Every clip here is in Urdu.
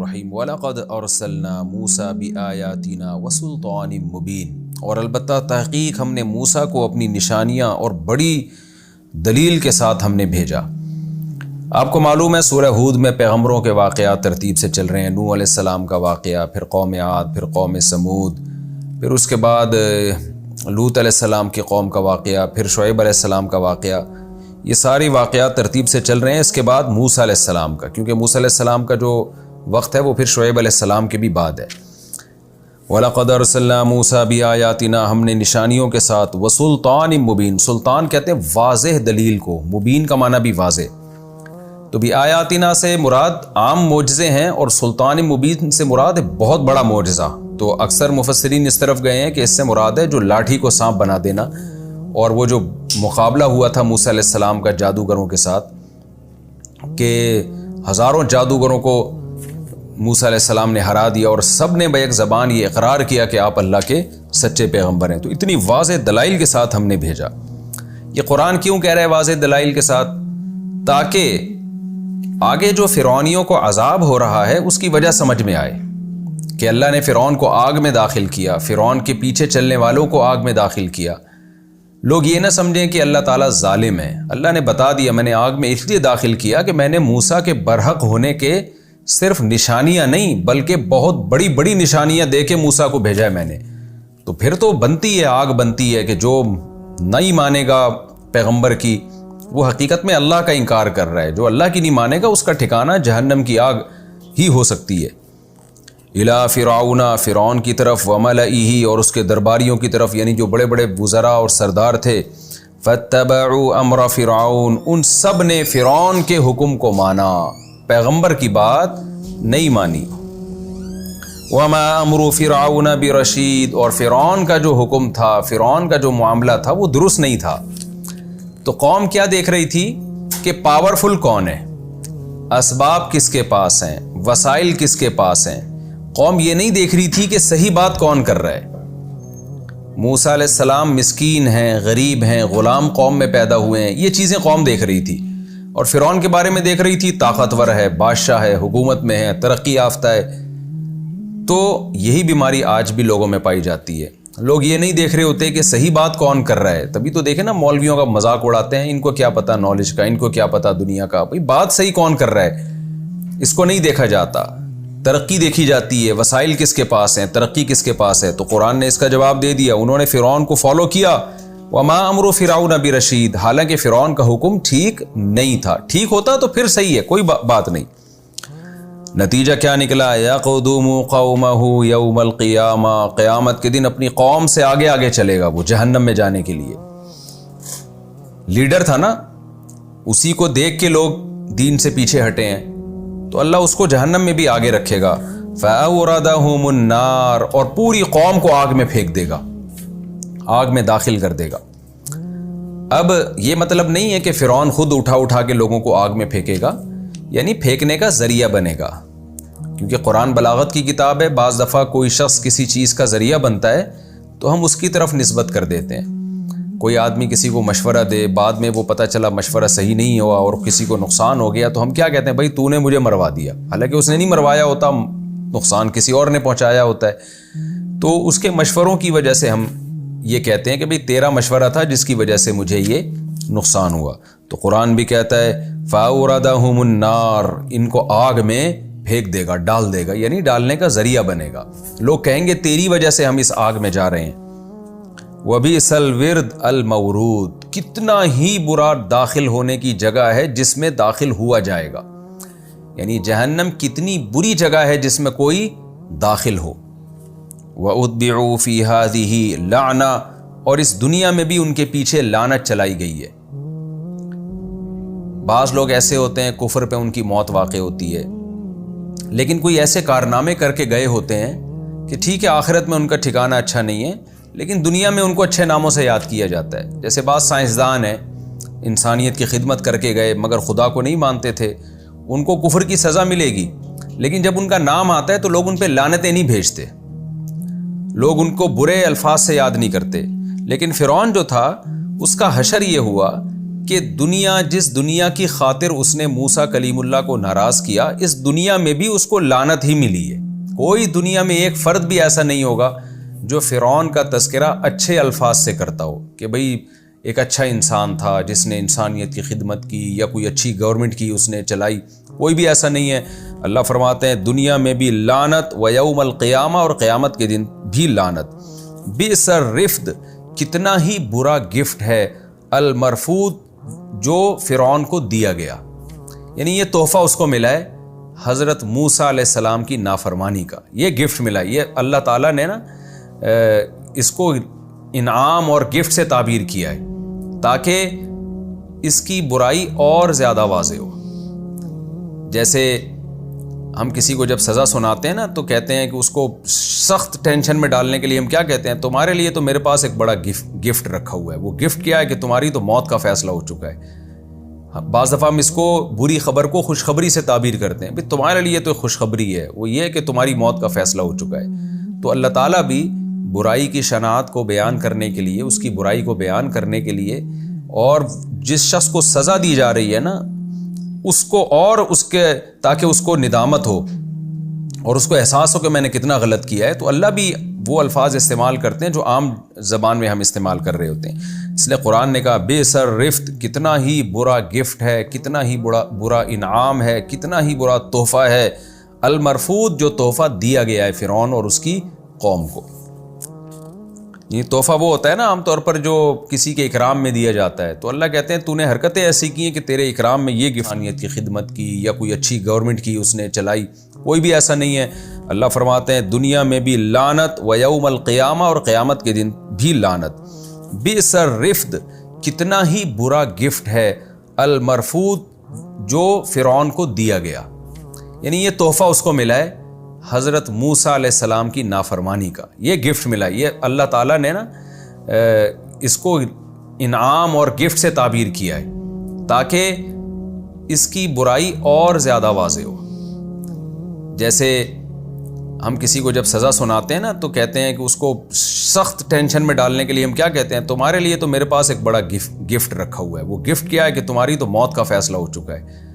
الرحیم وَلَقَدْ أَرْسَلْنَا مُوسَىٰ بِآيَاتِنَا وَسُلْطَانٍ مُبِينٍ، اور البتہ تحقیق ہم نے موسیٰ کو اپنی نشانیاں اور بڑی دلیل کے ساتھ ہم نے بھیجا۔ آپ کو معلوم ہے سورہ ہود میں پیغمبروں کے واقعات ترتیب سے چل رہے ہیں۔ نوح علیہ السلام کا واقعہ، پھر قوم عاد، پھر قوم سمود، پھر اس کے بعد لوط علیہ السلام کی قوم کا واقعہ، پھر شعیب علیہ السلام کا واقعہ۔ یہ ساری واقعات ترتیب سے چل رہے ہیں۔ اس کے بعد موسیٰ علیہ السلام کا، کیونکہ موسیٰ علیہ السلام کا جو وقت ہے وہ پھر شعیب علیہ السلام کے بھی بعد ہے۔ وَلَقَدْ أَرْسَلْنَا مُوسَىٰ بِآيَاتِنَا، ہم نے نشانیوں کے ساتھ، وَسُلْطَانٍ مُبِينٍ، سلطان کہتے ہیں واضح دلیل کو، مبین کا معنی بھی واضح۔ تو بِآيَاتِنَا سے مراد عام معجزے ہیں، اور سلطان مبین سے مراد ہے بہت بڑا معجزہ۔ تو اکثر مفسرین اس طرف گئے ہیں کہ اس سے مراد ہے جو لاٹھی کو سانپ بنا دینا، اور وہ جو مقابلہ ہوا تھا موسیٰ علیہ السلام کا جادوگروں کے ساتھ، کہ ہزاروں جادوگروں کو موسیٰ علیہ السلام نے ہرا دیا، اور سب نے بیک زبان یہ اقرار کیا کہ آپ اللہ کے سچے پیغمبر ہیں۔ تو اتنی واضح دلائل کے ساتھ ہم نے بھیجا۔ یہ قرآن کیوں کہہ رہا ہے واضح دلائل کے ساتھ؟ تاکہ آگے جو فرعونیوں کو عذاب ہو رہا ہے اس کی وجہ سمجھ میں آئے کہ اللہ نے فرعون کو آگ میں داخل کیا، فرعون کے پیچھے چلنے والوں کو آگ میں داخل کیا۔ لوگ یہ نہ سمجھیں کہ اللہ تعالیٰ ظالم ہے۔ اللہ نے بتا دیا میں نے آگ میں اس لیے داخل کیا کہ میں نے موسیٰ کے برحق ہونے کے صرف نشانیاں نہیں بلکہ بہت بڑی بڑی نشانیاں دے کے موسیٰ کو بھیجا ہے میں نے۔ تو پھر تو بنتی ہے، آگ بنتی ہے کہ جو نہیں مانے گا پیغمبر کی وہ حقیقت میں اللہ کا انکار کر رہا ہے۔ جو اللہ کی نہیں مانے گا اس کا ٹھکانہ جہنم کی آگ ہی ہو سکتی ہے۔ اِلیٰ فرعون، فرعون کی طرف، وَمَلَئِهِ، اور اس کے درباریوں کی طرف، یعنی جو بڑے بڑے وزراء اور سردار تھے۔ فَاتَّبَعُوا أَمْرَ فِرْعَوْنَ، ان سب نے فرعون کے حکم کو مانا، پیغمبر کی بات نہیں مانی۔ وَمَا أَمْرُ فِرْعَوْنَ بِرَشِيدٍ، اور فرعون کا جو حکم تھا، فرعون کا جو معاملہ تھا وہ درست نہیں تھا۔ تو قوم کیا دیکھ رہی تھی کہ پاورفل کون ہے، اسباب کس کے پاس ہیں، وسائل کس کے پاس ہیں۔ قوم یہ نہیں دیکھ رہی تھی کہ صحیح بات کون کر رہا ہے۔ موسیٰ علیہ السلام مسکین ہیں، غریب ہیں، غلام قوم میں پیدا ہوئے ہیں، یہ چیزیں قوم دیکھ رہی تھی۔ اور فرعون کے بارے میں دیکھ رہی تھی طاقتور ہے، بادشاہ ہے، حکومت میں ہے، ترقی یافتہ ہے۔ تو یہی بیماری آج بھی لوگوں میں پائی جاتی ہے۔ لوگ یہ نہیں دیکھ رہے ہوتے کہ صحیح بات کون کر رہا ہے۔ تبھی تو دیکھیں نا مولویوں کا مذاق اڑاتے ہیں، ان کو کیا پتا نالج کا، ان کو کیا پتا دنیا کا۔ بھئی بات صحیح کون کر رہا ہے اس کو نہیں دیکھا جاتا، ترقی دیکھی جاتی ہے، وسائل کس کے پاس ہیں، ترقی کس کے پاس ہے۔ تو قرآن نے اس کا جواب دے دیا، انہوں نے فرعون کو فالو کیا۔ وَمَا أَمْرُ فِرْعَوْنَ بِرَشِيدٍ، حالانکہ فرعون کا حکم ٹھیک نہیں تھا۔ ٹھیک ہوتا تو پھر صحیح ہے، کوئی بات نہیں۔ نتیجہ کیا نکلا؟ يَقْدُمُ قَوْمَهُ يَوْمَ الْقِيَامَةِ، قیامت کے دن اپنی قوم سے آگے آگے چلے گا وہ جہنم میں جانے کے لیے۔ لیڈر تھا نا، اسی کو دیکھ کے لوگ دین سے پیچھے ہٹے ہیں، تو اللہ اس کو جہنم میں بھی آگے رکھے گا۔ فَأَوْرَدَهُمُ النَّارَ، اور پوری قوم کو آگ میں پھینک دے گا، آگ میں داخل کر دے گا۔ اب یہ مطلب نہیں ہے کہ فرعون خود اٹھا کے لوگوں کو آگ میں پھینکے گا، یعنی پھینکنے کا ذریعہ بنے گا، کیونکہ قرآن بلاغت کی کتاب ہے۔ بعض دفعہ کوئی شخص کسی چیز کا ذریعہ بنتا ہے تو ہم اس کی طرف نسبت کر دیتے ہیں۔ کوئی آدمی کسی کو مشورہ دے، بعد میں وہ پتہ چلا مشورہ صحیح نہیں ہوا اور کسی کو نقصان ہو گیا، تو ہم کیا کہتے ہیں؟ بھائی تو نے مجھے مروا دیا، حالانکہ اس نے نہیں مروایا ہوتا، نقصان کسی اور نے پہنچایا ہوتا ہے۔ تو اس کے مشوروں کی وجہ سے ہم یہ کہتے ہیں کہ بھئی تیرا مشورہ تھا جس کی وجہ سے مجھے یہ نقصان ہوا۔ تو قرآن بھی کہتا ہے فَأَوْرَدَهُمُ النَّارَ، ان کو آگ میں پھینک دے گا، ڈال دے گا، یعنی ڈالنے کا ذریعہ بنے گا۔ لوگ کہیں گے تیری وجہ سے ہم اس آگ میں جا رہے ہیں۔ وَبِئْسَ الْوِرْدُ الْمَوْرُودُ، کتنا ہی برا داخل ہونے کی جگہ ہے جس میں داخل ہوا جائے گا، یعنی جہنم کتنی بری جگہ ہے جس میں کوئی داخل ہو۔ وَأُتْبِعُوا فِي هَٰذِهِ لَعْنَةً، اور اس دنیا میں بھی ان کے پیچھے لعنت چلائی گئی ہے۔ بعض لوگ ایسے ہوتے ہیں کفر پہ ان کی موت واقع ہوتی ہے، لیکن کوئی ایسے کارنامے کر کے گئے ہوتے ہیں کہ ٹھیک ہے آخرت میں ان کا ٹھکانہ اچھا نہیں ہے، لیکن دنیا میں ان کو اچھے ناموں سے یاد کیا جاتا ہے۔ جیسے بعض سائنسدان ہیں، انسانیت کی خدمت کر کے گئے مگر خدا کو نہیں مانتے تھے، ان کو کفر کی سزا ملے گی، لیکن جب ان کا نام آتا ہے تو لوگ ان پہ لعنتیں نہیں بھیجتے، لوگ ان کو برے الفاظ سے یاد نہیں کرتے۔ لیکن فرعون جو تھا اس کا حشر یہ ہوا کہ جس دنیا کی خاطر اس نے موسیٰ کلیم اللہ کو ناراض کیا، اس دنیا میں بھی اس کو لعنت ہی ملی ہے۔ کوئی دنیا میں ایک فرد بھی ایسا نہیں ہوگا جو فرعون کا تذکرہ اچھے الفاظ سے کرتا ہو کہ بھئی ایک اچھا انسان تھا جس نے انسانیت کی خدمت کی، یا کوئی اچھی گورنمنٹ کی اس نے چلائی، کوئی بھی ایسا نہیں ہے۔ اللہ فرماتے ہیں دنیا میں بھی لعنت، و یوم القیامہ، اور قیامت کے دن بھی لعنت۔ بئس الرفد، کتنا ہی برا گفٹ ہے، المرفود، جو فرعون کو دیا گیا، یعنی یہ تحفہ اس کو ملا ہے حضرت موسیٰ علیہ السلام کی نافرمانی کا، یہ گفٹ ملا۔ یہ اللہ تعالیٰ نے نا اس کو انعام اور گفٹ سے تعبیر کیا ہے تاکہ اس کی برائی اور زیادہ واضح ہو۔ جیسے ہم کسی کو جب سزا سناتے ہیں نا تو کہتے ہیں کہ اس کو سخت ٹینشن میں ڈالنے کے لیے ہم کیا کہتے ہیں، تمہارے لیے تو میرے پاس ایک بڑا گفٹ رکھا ہوا ہے۔ وہ گفٹ کیا ہے کہ تمہاری تو موت کا فیصلہ ہو چکا ہے۔ بعض دفعہ ہم اس کو بری خبر کو خوشخبری سے تعبیر کرتے ہیں، تمہارے لیے تو خوشخبری ہے، وہ یہ کہ تمہاری موت کا فیصلہ ہو چکا ہے۔ تو اللہ تعالیٰ بھی برائی کی شناعت کو بیان کرنے کے لیے، اس کی برائی کو بیان کرنے کے لیے، اور جس شخص کو سزا دی جا رہی ہے نا اس کو، اور اس کے تاکہ اس کو ندامت ہو اور اس کو احساس ہو کہ میں نے کتنا غلط کیا ہے، تو اللہ بھی وہ الفاظ استعمال کرتے ہیں جو عام زبان میں ہم استعمال کر رہے ہوتے ہیں۔ اس لیے قرآن نے کہا بئس الرفد، کتنا ہی برا گفٹ ہے، کتنا ہی برا انعام ہے، کتنا ہی برا تحفہ ہے، المرفود، جو تحفہ دیا گیا ہے فرعون اور اس کی قوم کو۔ یہ تحفہ وہ ہوتا ہے نا عام طور پر جو کسی کے اکرام میں دیا جاتا ہے، تو اللہ کہتے ہیں تو نے حرکتیں ایسی کی ہیں کہ تیرے اکرام میں یہ انسانیت کی خدمت کی، یا کوئی اچھی گورنمنٹ کی اس نے چلائی، کوئی بھی ایسا نہیں ہے۔ اللہ فرماتے ہیں دنیا میں بھی لعنت، و یوم القیامہ، اور قیامت کے دن بھی لعنت۔ بئس الرفد، کتنا ہی برا گفٹ ہے، المرفود، جو فرعون کو دیا گیا، یعنی یہ تحفہ اس کو ملا ہے حضرت موسیٰ علیہ السلام کی نافرمانی کا، یہ گفٹ ملا۔ یہ اللہ تعالیٰ نے نا اس کو انعام اور گفٹ سے تعبیر کیا ہے تاکہ اس کی برائی اور زیادہ واضح ہو۔ جیسے ہم کسی کو جب سزا سناتے ہیں نا تو کہتے ہیں کہ اس کو سخت ٹینشن میں ڈالنے کے لیے ہم کیا کہتے ہیں، تمہارے لیے تو میرے پاس ایک بڑا گفٹ رکھا ہوا ہے۔ وہ گفٹ کیا ہے کہ تمہاری تو موت کا فیصلہ ہو چکا ہے۔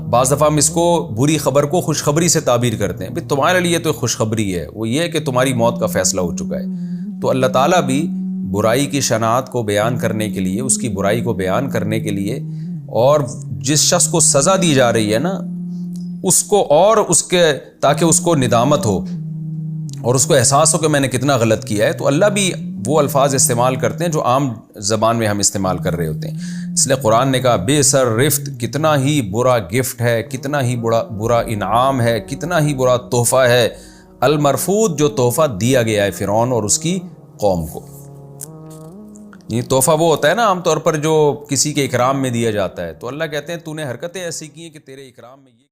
بعض دفعہ ہم اس کو بری خبر کو خوشخبری سے تعبیر کرتے ہیں، تمہارے لیے تو خوشخبری ہے، وہ یہ کہ تمہاری موت کا فیصلہ ہو چکا ہے۔ تو اللہ تعالیٰ بھی برائی کی شناعت کو بیان کرنے کے لیے، اس کی برائی کو بیان کرنے کے لیے، اور جس شخص کو سزا دی جا رہی ہے نا اس کو، اور اس کے تاکہ اس کو ندامت ہو اور اس کو احساس ہو کہ میں نے کتنا غلط کیا ہے، تو اللہ بھی وہ الفاظ استعمال کرتے ہیں جو عام زبان میں ہم استعمال کر رہے ہوتے ہیں۔ اس لیے قرآن نے کہا بئس الرفد، کتنا ہی برا گفٹ ہے، کتنا ہی برا انعام ہے، کتنا ہی برا تحفہ ہے، المرفود، جو تحفہ دیا گیا ہے فرعون اور اس کی قوم کو۔ یہ تحفہ وہ ہوتا ہے نا عام طور پر جو کسی کے اکرام میں دیا جاتا ہے، تو اللہ کہتے ہیں تو نے حرکتیں ایسی کی ہیں کہ تیرے اکرام میں یہ